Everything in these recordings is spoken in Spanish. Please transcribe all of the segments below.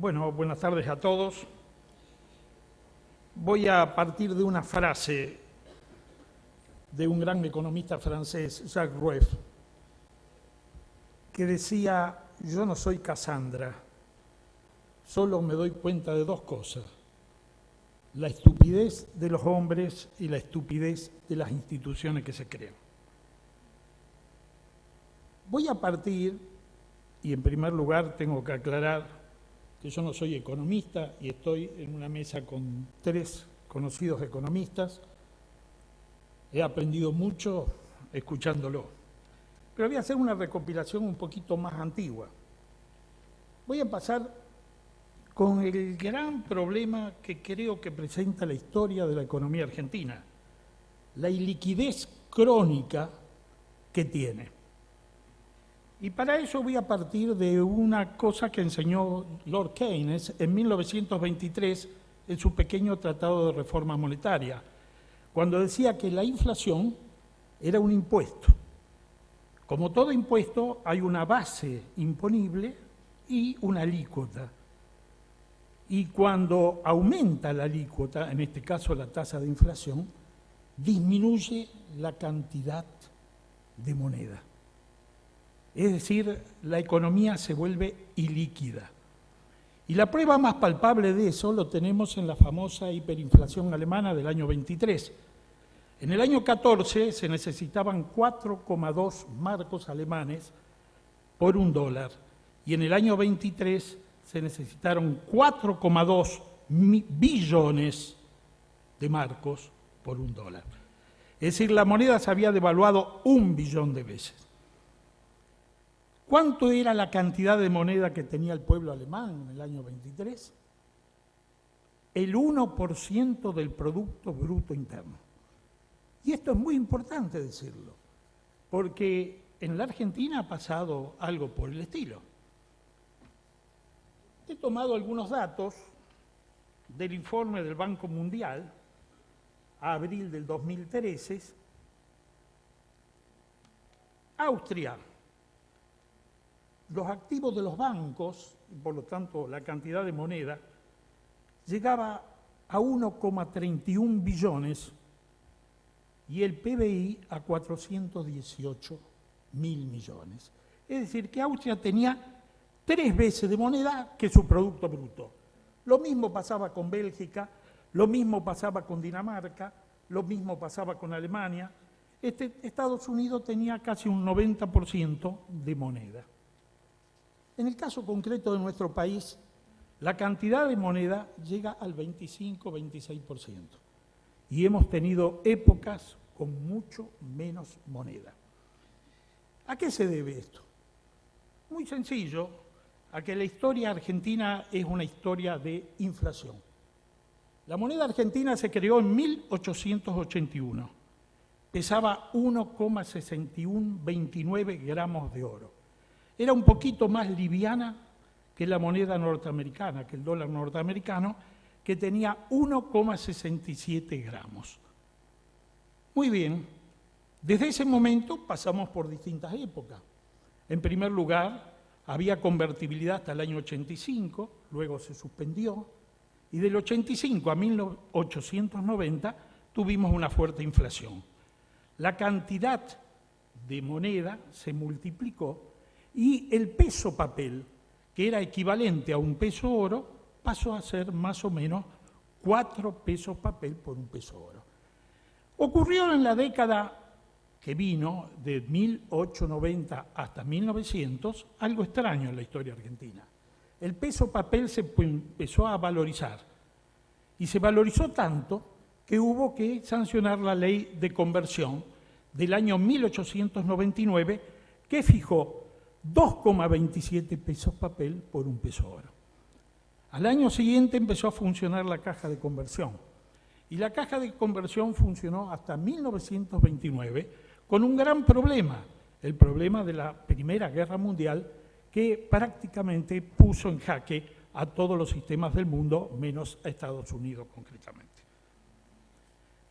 Bueno, buenas tardes a todos. Voy a partir de una frase de un gran economista francés, Jacques Rueff, que decía: yo no soy Casandra, solo me doy cuenta de dos cosas: la estupidez de los hombres y la estupidez de las instituciones que se crean. Voy a partir, y en primer lugar tengo que aclarar que yo no soy economista y estoy en una mesa con tres conocidos economistas. He aprendido mucho escuchándolo, pero voy a hacer una recopilación un poquito más antigua. Voy a pasar con el gran problema que creo que presenta la historia de la economía argentina: la iliquidez crónica que tiene. Y para eso voy a partir de una cosa que enseñó Lord Keynes en 1923 en su pequeño tratado de reforma monetaria, cuando decía que la inflación era un impuesto. Como todo impuesto, hay una base imponible y una alícuota. Y cuando aumenta la alícuota, en este caso la tasa de inflación, disminuye la cantidad de moneda. Es decir, la economía se vuelve ilíquida. Y la prueba más palpable de eso lo tenemos en la famosa hiperinflación alemana del año 23. En el año 14 se necesitaban 4,2 marcos alemanes por $1, y en el año 23 se necesitaron 4,2 billones de marcos por $1. Es decir, la moneda se había devaluado 1 billón de veces. ¿Cuánto era la cantidad de moneda que tenía el pueblo alemán en el año 23? El 1% del Producto Bruto Interno. Y esto es muy importante decirlo, porque en la Argentina ha pasado algo por el estilo. He tomado algunos datos del informe del Banco Mundial a abril del 2013. Austria. Los activos de los bancos, y por lo tanto la cantidad de moneda, llegaba a 1,31 billones y el PBI a 418 mil millones. Es decir, que Austria tenía 3 veces de moneda que su Producto Bruto. Lo mismo pasaba con Bélgica, lo mismo pasaba con Dinamarca, lo mismo pasaba con Alemania. Estados Unidos tenía casi un 90% de moneda. En el caso concreto de nuestro país, la cantidad de moneda llega al 25-26%. Y hemos tenido épocas con mucho menos moneda. ¿A qué se debe esto? Muy sencillo, a que la historia argentina es una historia de inflación. La moneda argentina se creó en 1881. Pesaba 1,6129 gramos de oro. Era un poquito más liviana que la moneda norteamericana, que el dólar norteamericano, que tenía 1,67 gramos. Muy bien, desde ese momento pasamos por distintas épocas. En primer lugar, había convertibilidad hasta el año 85, luego se suspendió, y del 85 a 1890 tuvimos una fuerte inflación. La cantidad de moneda se multiplicó y el peso papel, que era equivalente a un peso oro, pasó a ser más o menos 4 pesos papel por un peso oro. Ocurrió en la década que vino, de 1890 hasta 1900, algo extraño en la historia argentina. El peso papel se empezó a valorizar, y se valorizó tanto que hubo que sancionar la ley de conversión del año 1899, que fijó 2,27 pesos papel por un peso oro. Al año siguiente empezó a funcionar la caja de conversión. Y la caja de conversión funcionó hasta 1929 con un gran problema, el problema de la Primera Guerra Mundial, que prácticamente puso en jaque a todos los sistemas del mundo, menos a Estados Unidos concretamente.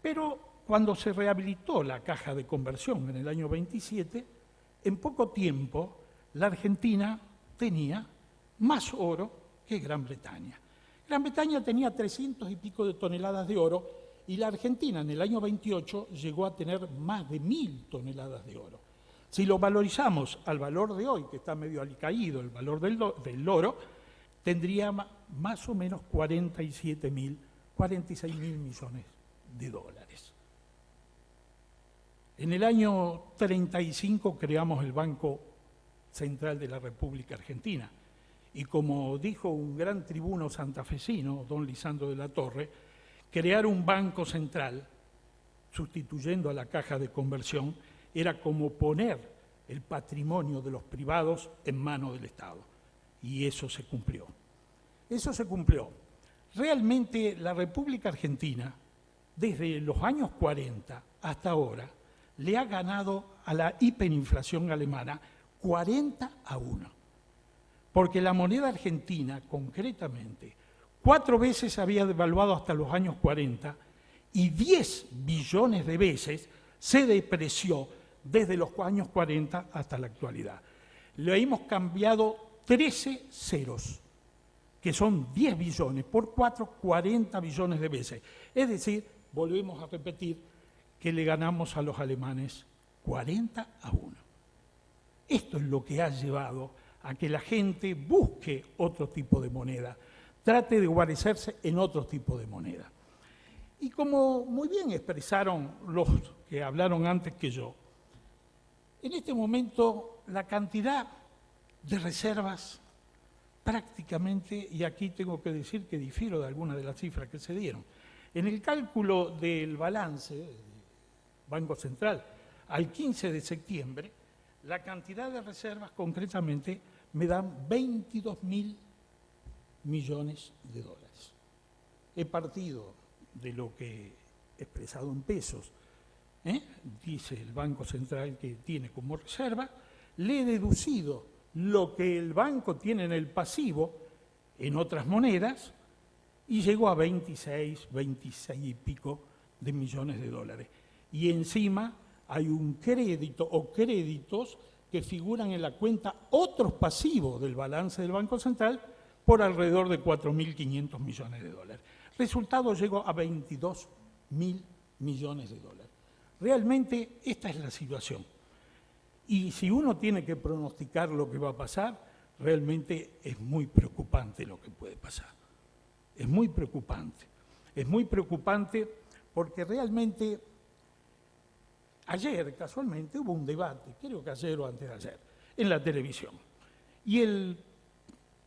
Pero cuando se rehabilitó la caja de conversión en el año 27, en poco tiempo la Argentina tenía más oro que es Gran Bretaña. Gran Bretaña tenía 300 y pico de toneladas de oro y la Argentina en el año 28 llegó a tener más de 1000 toneladas de oro. Si lo valorizamos al valor de hoy, que está medio alicaído el valor del oro, tendría más o menos 46 mil millones de dólares. En el año 35 creamos el Banco Central de la República Argentina y como dijo un gran tribuno santafesino, don Lisandro de la Torre, crear un banco central sustituyendo a la caja de conversión era como poner el patrimonio de los privados en manos del Estado. Y eso se cumplió. Eso se cumplió. Realmente la República Argentina, desde los años 40 hasta ahora, le ha ganado a la hiperinflación alemana 40-1. Porque la moneda argentina, concretamente, 4 veces se había devaluado hasta los años 40 y 10 billones de veces se depreció desde los años 40 hasta la actualidad. Le hemos cambiado 13 ceros, que son 10 billones, por 4, 40 billones de veces. Es decir, volvemos a repetir que le ganamos a los alemanes 40-1. Esto es lo que ha llevado a que la gente busque otro tipo de moneda, trate de guarecerse en otro tipo de moneda. Y como muy bien expresaron los que hablaron antes que yo, en este momento la cantidad de reservas prácticamente, y aquí tengo que decir que difiero de algunas de las cifras que se dieron, en el cálculo del balance del Banco Central al 15 de septiembre, la cantidad de reservas concretamente me dan 22.000 millones de dólares. He partido de lo que he expresado en pesos, dice el Banco Central que tiene como reserva, le he deducido lo que el banco tiene en el pasivo en otras monedas y llegó a 26 y pico de millones de dólares. Y encima hay un crédito o créditos que figuran en la cuenta otros pasivos del balance del Banco Central por alrededor de 4.500 millones de dólares. Resultado llegó a 22.000 millones de dólares. Realmente esta es la situación. Y si uno tiene que pronosticar lo que va a pasar, realmente es muy preocupante lo que puede pasar. Es muy preocupante. Es muy preocupante porque realmente ayer, casualmente, hubo un debate, creo que ayer o antes de ayer, en la televisión. Y el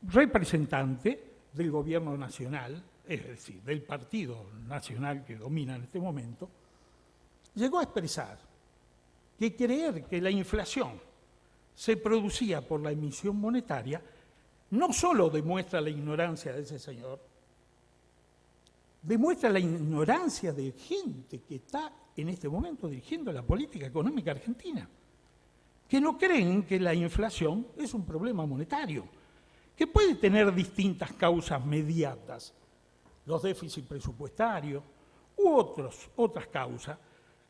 representante del gobierno nacional, es decir, del partido nacional que domina en este momento, llegó a expresar que creer que la inflación se producía por la emisión monetaria no solo demuestra la ignorancia de ese señor, demuestra la ignorancia de gente que está en este momento dirigiendo la política económica argentina, que no creen que la inflación es un problema monetario, que puede tener distintas causas mediatas, los déficits presupuestarios u otras causas,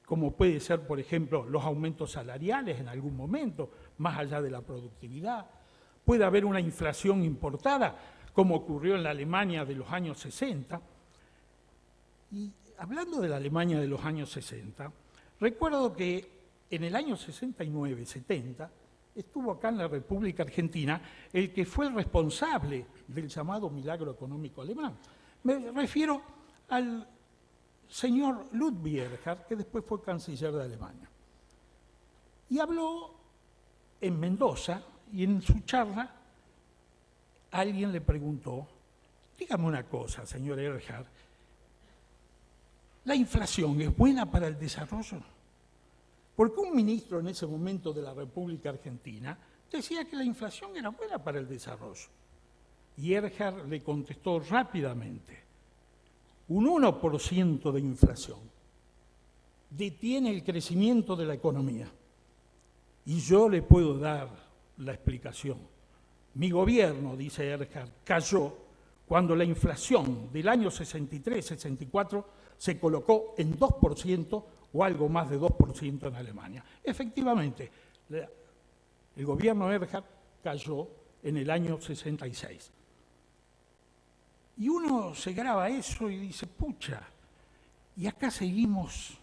como puede ser, por ejemplo, los aumentos salariales en algún momento, más allá de la productividad. Puede haber una inflación importada, como ocurrió en la Alemania de los años 60. Y hablando de la Alemania de los años 60, recuerdo que en el año 69, 70, estuvo acá en la República Argentina el que fue el responsable del llamado milagro económico alemán. Me refiero al señor Ludwig Erhard, que después fue canciller de Alemania. Y habló en Mendoza, y en su charla alguien le preguntó, dígame una cosa, señor Erhard, ¿la inflación es buena para el desarrollo? Porque un ministro en ese momento de la República Argentina decía que la inflación era buena para el desarrollo. Y Erhard le contestó rápidamente, un 1% de inflación detiene el crecimiento de la economía. Y yo le puedo dar la explicación. Mi gobierno, dice Erhard, cayó cuando la inflación del año 63-64 se colocó en 2% o algo más de 2% en Alemania. Efectivamente, el gobierno Erhard cayó en el año 66. Y uno se graba eso y dice, pucha, y acá seguimos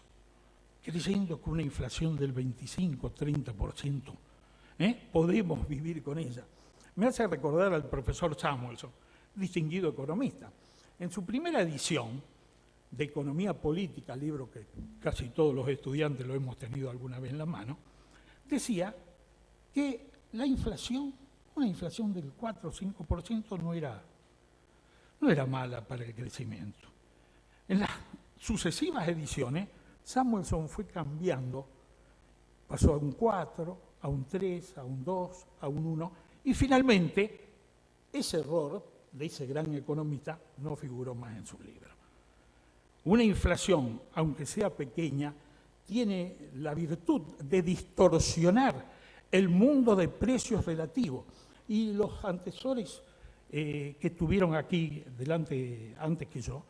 creyendo que una inflación del 25-30%, podemos vivir con ella. Me hace recordar al profesor Samuelson, distinguido economista. En su primera edición de Economía Política, libro que casi todos los estudiantes lo hemos tenido alguna vez en la mano, decía que la inflación, una inflación del 4 o 5% no era mala para el crecimiento. En las sucesivas ediciones, Samuelson fue cambiando, pasó a un 4, a un 3, a un 2, a un 1, y finalmente ese error de ese gran economista no figuró más en su libro. Una inflación, aunque sea pequeña, tiene la virtud de distorsionar el mundo de precios relativos. Y los antecesores que estuvieron aquí delante antes que yo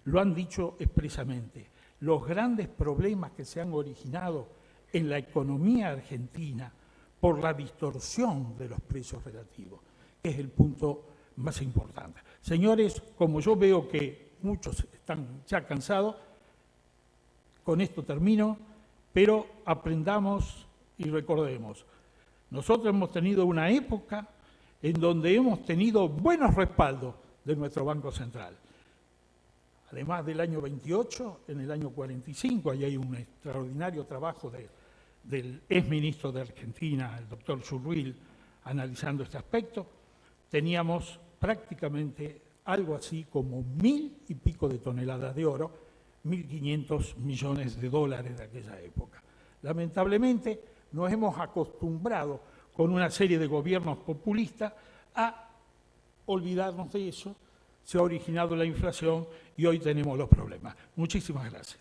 lo han dicho expresamente. Los grandes problemas que se han originado en la economía argentina por la distorsión de los precios relativos, que es el punto más importante. Señores, como yo veo que muchos están ya cansados, con esto termino, pero aprendamos y recordemos. Nosotros hemos tenido una época en donde hemos tenido buenos respaldos de nuestro Banco Central. Además del año 28, en el año 45, ahí hay un extraordinario trabajo del exministro de Argentina, el doctor Zurril, analizando este aspecto. Teníamos prácticamente algo así como 1.000 y pico de toneladas de oro, 1.500 millones de dólares de aquella época. Lamentablemente nos hemos acostumbrado con una serie de gobiernos populistas a olvidarnos de eso, se ha originado la inflación y hoy tenemos los problemas. Muchísimas gracias.